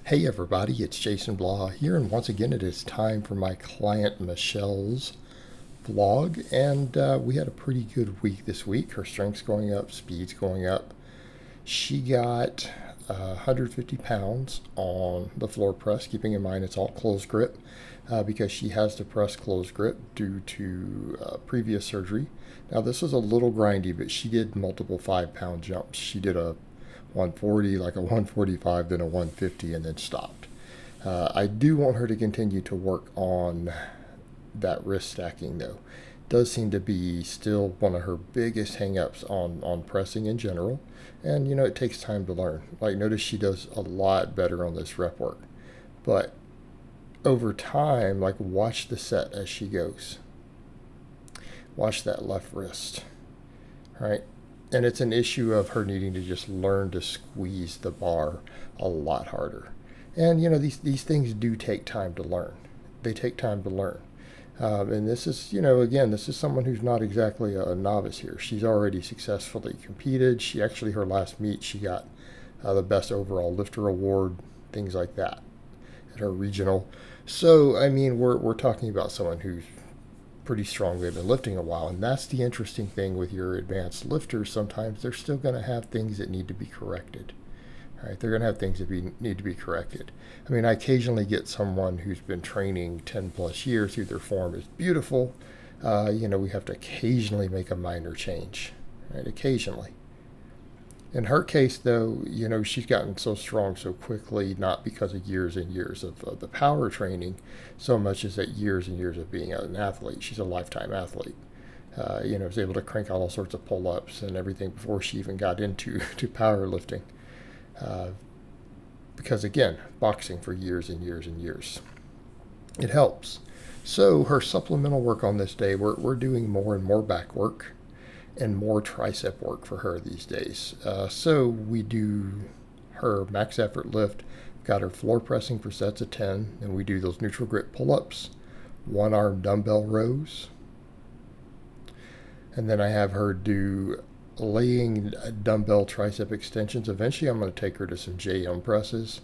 Hey everybody, it's Jason Blaha here, and once again it is time for my client Michelle's vlog, and we had a pretty good week this week. Her strength's going up, speed's going up. She got 150 pounds on the floor press, keeping in mind it's all closed grip because she has to press closed grip due to previous surgery. Now this was a little grindy, but she did multiple 5-pound jumps. She did a 140, like a 145, then a 150, and then stopped. I do want her to continue to work on that wrist stacking, though. Does seem to be still one of her biggest hang-ups on pressing in general. And, you know, it takes time to learn. Like, notice she does a lot better on this rep work. But over time, like, watch the set as she goes. Watch that left wrist, right? And it's an issue of her needing to just learn to squeeze the bar a lot harder. And, you know, these things do take time to learn. They take time to learn. And this is, you know, again, this is someone who's not exactly a novice here. She's already successfully competed. She actually, her last meet, she got the best overall lifter award, things like that, at her regional. So, I mean, we're talking about someone who's pretty strong. They've been lifting a while, and that's the interesting thing with your advanced lifters. Sometimes they're still going to have things that need to be corrected. All right, they're going to have things that need to be corrected. I mean, I occasionally get someone who's been training 10 plus years who their form is beautiful. You know, we have to occasionally make a minor change, right? Occasionally. In her case, though, you know, she's gotten so strong so quickly, not because of years and years of the power training, so much as that years and years of being an athlete. She's a lifetime athlete. You know, was able to crank out all sorts of pull-ups and everything before she even got into powerlifting. Because, again, boxing for years and years and years. It helps. So her supplemental work on this day, we're doing more and more back work and more tricep work for her these days. So we do her max effort lift, got her floor pressing for sets of 10, and we do those neutral grip pull-ups, one-arm dumbbell rows, and then I have her do laying dumbbell tricep extensions. Eventually I'm going to take her to some JM presses.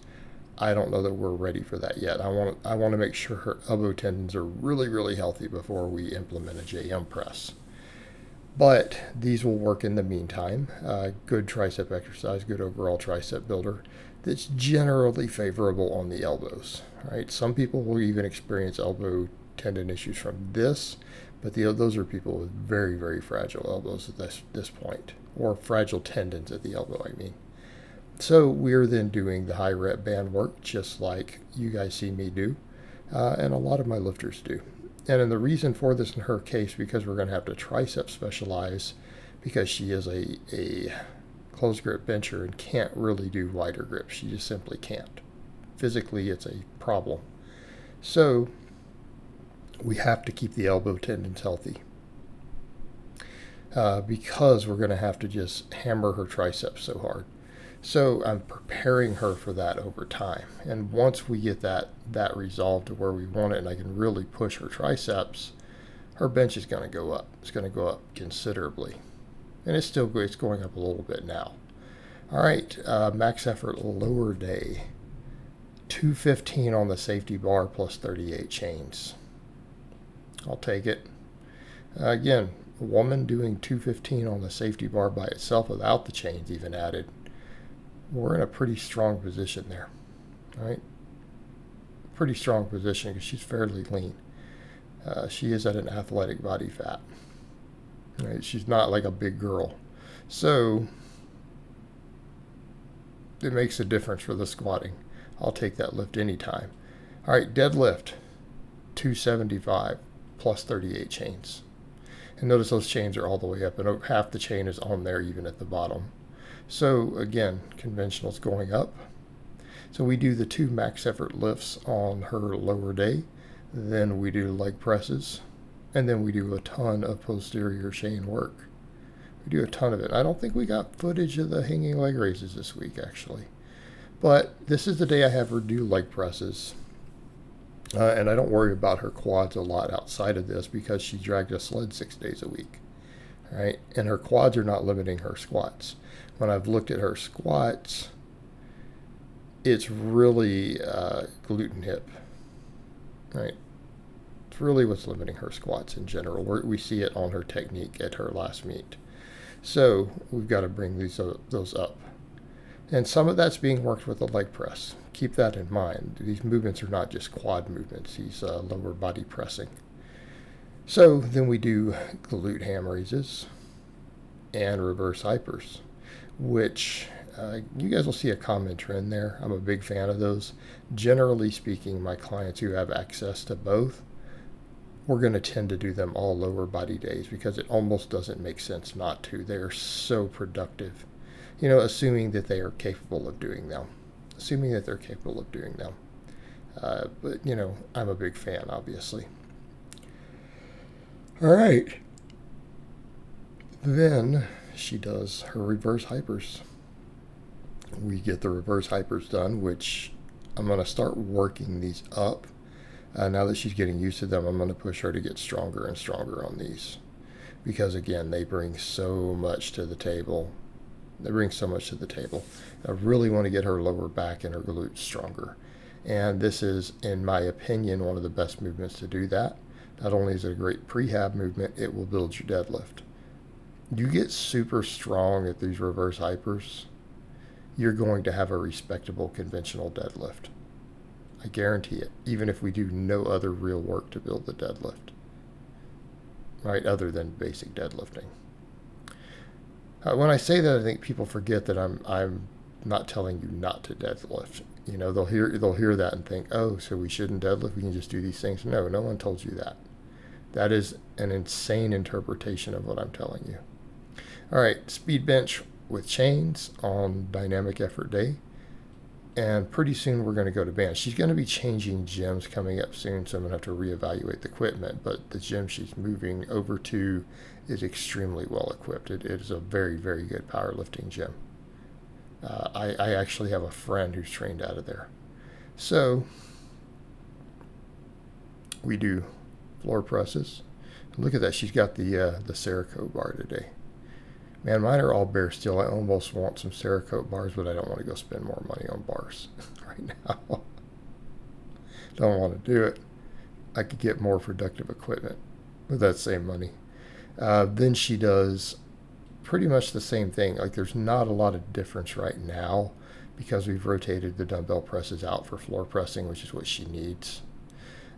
I don't know that we're ready for that yet. I want to make sure her elbow tendons are really, really healthy before we implement a JM press. But these will work in the meantime. Good tricep exercise, good overall tricep builder that's generally favorable on the elbows. Right? Some people will even experience elbow tendon issues from this, but those are people with very, very fragile elbows at this point, or fragile tendons at the elbow, I mean. So we're then doing the high rep band work, just like you guys see me do, and a lot of my lifters do. And the reason for this in her case, because we're going to have to tricep specialize, because she is a closed grip bencher and can't really do wider grips. She just simply can't. Physically, it's a problem. So we have to keep the elbow tendons healthy because we're going to have to just hammer her triceps so hard. So I'm preparing her for that over time. And once we get that resolved to where we want it and I can really push her triceps, her bench is going to go up. It's going to go up considerably. And it's going up a little bit now. All right, max effort lower day. 215 on the safety bar plus 38 chains. I'll take it. Again, a woman doing 215 on the safety bar by itself without the chains even added. We're in a pretty strong position there, right? Pretty strong position because she's fairly lean. She is at an athletic body fat, right? She's not like a big girl. So it makes a difference for the squatting. I'll take that lift anytime. All right, deadlift, 275 plus 38 chains. And notice those chains are all the way up, and half the chain is on there even at the bottom. So again, conventional's going up. So we do the 2 max effort lifts on her lower day. Then we do leg presses. And then we do a ton of posterior chain work. We do a ton of it. I don't think we got footage of the hanging leg raises this week, actually. But this is the day I have her do leg presses. And I don't worry about her quads a lot outside of this because she dragged a sled 6 days a week. Right? And her quads are not limiting her squats. When I've looked at her squats, it's really glute and hip, right? It's really what's limiting her squats in general. We see it on her technique at her last meet. So we've got to bring those up. And some of that's being worked with the leg press. Keep that in mind. These movements are not just quad movements, these lower body pressing. So then we do glute ham raises and reverse hypers, which you guys will see a common trend there. I'm a big fan of those. Generally speaking, my clients who have access to both, we're going to tend to do them all lower body days because it almost doesn't make sense not to. They are so productive, you know, assuming that they are capable of doing them. Assuming that they're capable of doing them. But, you know, I'm a big fan, obviously. All right. Then she does her reverse hypers. We get the reverse hypers done, which I'm going to start working these up. Now that she's getting used to them, I'm going to push her to get stronger and stronger on these. Because, again, they bring so much to the table. They bring so much to the table. I really want to get her lower back and her glutes stronger. And this is, in my opinion, one of the best movements to do that. Not only is it a great prehab movement, it will build your deadlift. You get super strong at these reverse hypers, you're going to have a respectable conventional deadlift. I guarantee it, even if we do no other real work to build the deadlift, right, other than basic deadlifting. When I say that, I think people forget that I'm not telling you not to deadlift. You know, they'll hear that and think, oh, so we shouldn't deadlift, we can just do these things. No, no one told you that. That is an insane interpretation of what I'm telling you. All right, speed bench with chains on dynamic effort day. And pretty soon we're going to go to bands. She's going to be changing gyms coming up soon, so I'm going to have to reevaluate the equipment. But the gym she's moving over to is extremely well equipped. It is a very, very good powerlifting gym. I actually have a friend who's trained out of there. So we do floor presses. Look at that. She's got the Cerakote bar today. Man, mine are all bare steel. I almost want some Cerakote bars, but I don't want to go spend more money on bars right now. Don't want to do it. I could get more productive equipment with that same money. Then she does pretty much the same thing. Like, there's not a lot of difference right now because we've rotated the dumbbell presses out for floor pressing, which is what she needs.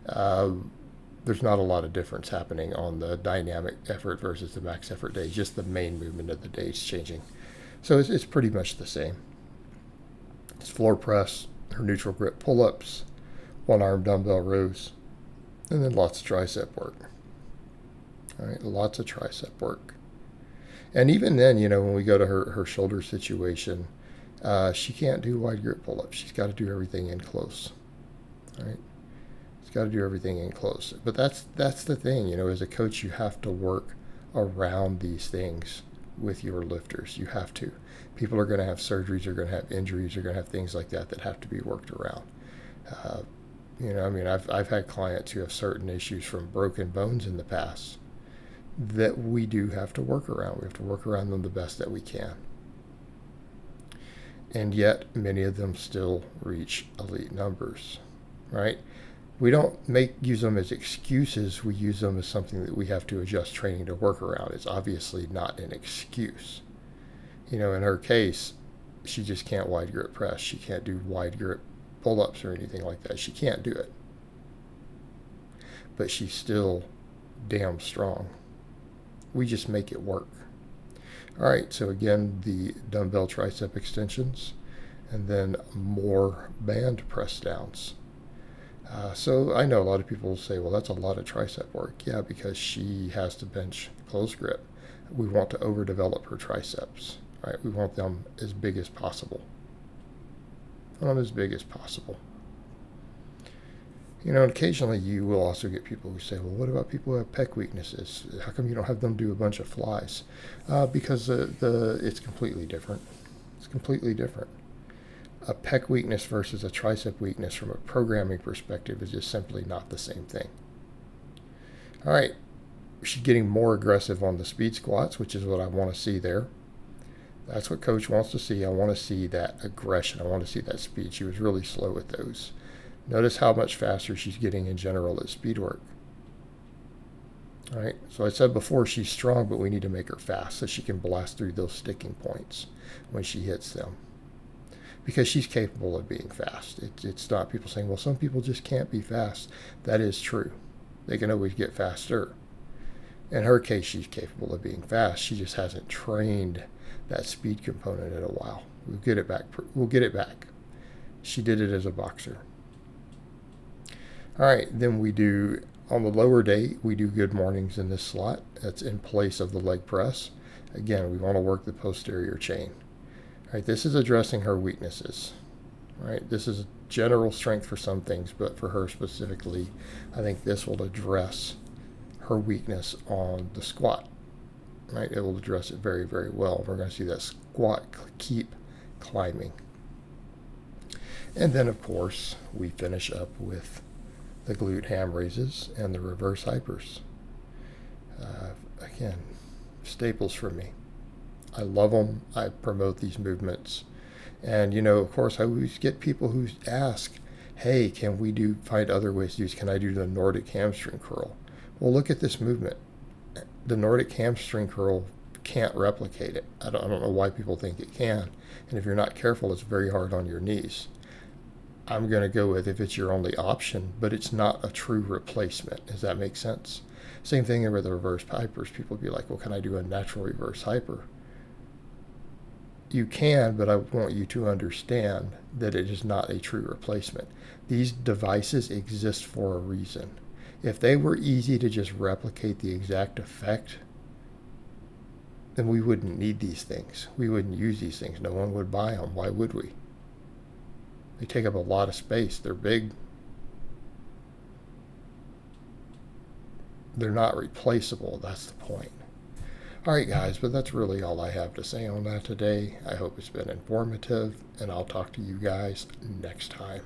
There's not a lot of difference happening on the dynamic effort versus the max effort day. Just the main movement of the day is changing. So it's pretty much the same. It's floor press, her neutral grip pull-ups, one arm dumbbell rows, and then lots of tricep work. All right, lots of tricep work. And even then, you know, when we go to her shoulder situation, she can't do wide grip pull-ups. She's got to do everything in close. All right. Got to do everything in close. But that's the thing, you know, as a coach, you have to work around these things with your lifters. You have to. People are going to have surgeries, they're going to have injuries, they're going to have things like that that have to be worked around. You know, I mean, I've had clients who have certain issues from broken bones in the past that we do have to work around. We have to work around them the best that we can. And yet, many of them still reach elite numbers, right? We don't use them as excuses. We use them as something that we have to adjust training to work around. It's obviously not an excuse. You know, in her case, she just can't wide grip press. She can't do wide grip pull-ups or anything like that. She can't do it. But she's still damn strong. We just make it work. All right, so again, the dumbbell tricep extensions, and then more band press downs. So I know a lot of people will say, well, that's a lot of tricep work. Yeah, because she has to bench close grip. We want to overdevelop her triceps, right? We want them as big as possible. As big as possible. You know, occasionally you will also get people who say, well, what about people who have pec weaknesses? How come you don't have them do a bunch of flies? Because it's completely different. It's completely different. A pec weakness versus a tricep weakness from a programming perspective is just simply not the same thing. All right, she's getting more aggressive on the speed squats, which is what I want to see there. That's what coach wants to see. I want to see that aggression. I want to see that speed. She was really slow with those. Notice how much faster she's getting in general at speed work. All right, so I said before she's strong, but we need to make her fast so she can blast through those sticking points when she hits them. Because she's capable of being fast. It's not people saying, well, some people just can't be fast. That is true. They can always get faster. In her case, she's capable of being fast. She just hasn't trained that speed component in a while. We'll get it back. We'll get it back. She did it as a boxer. All right, then we do, on the lower day, we do good mornings in this slot. That's in place of the leg press. Again, we want to work the posterior chain. All right, this is addressing her weaknesses. All right, this is general strength for some things, but for her specifically, I think this will address her weakness on the squat. Right, it will address it very, very well. We're going to see that squat keep climbing. And then, of course, we finish up with the glute ham raises and the reverse hypers. Again, staples for me. I love them. I promote these movements. And, you know, of course, I always get people who ask, hey, can we find other ways to do this? Can I do the Nordic hamstring curl? Well, look at this movement. The Nordic hamstring curl can't replicate it. I don't know why people think it can. And if you're not careful, it's very hard on your knees. I'm going to go with if it's your only option, but it's not a true replacement. Does that make sense? Same thing with the reverse hypers. People be like, well, can I do a natural reverse hyper? You can, but I want you to understand that it is not a true replacement. These devices exist for a reason. If they were easy to just replicate the exact effect, then we wouldn't need these things. We wouldn't use these things. No one would buy them. Why would we? They take up a lot of space. They're big. They're not replaceable. That's the point. All right, guys, but that's really all I have to say on that today. I hope it's been informative, and I'll talk to you guys next time.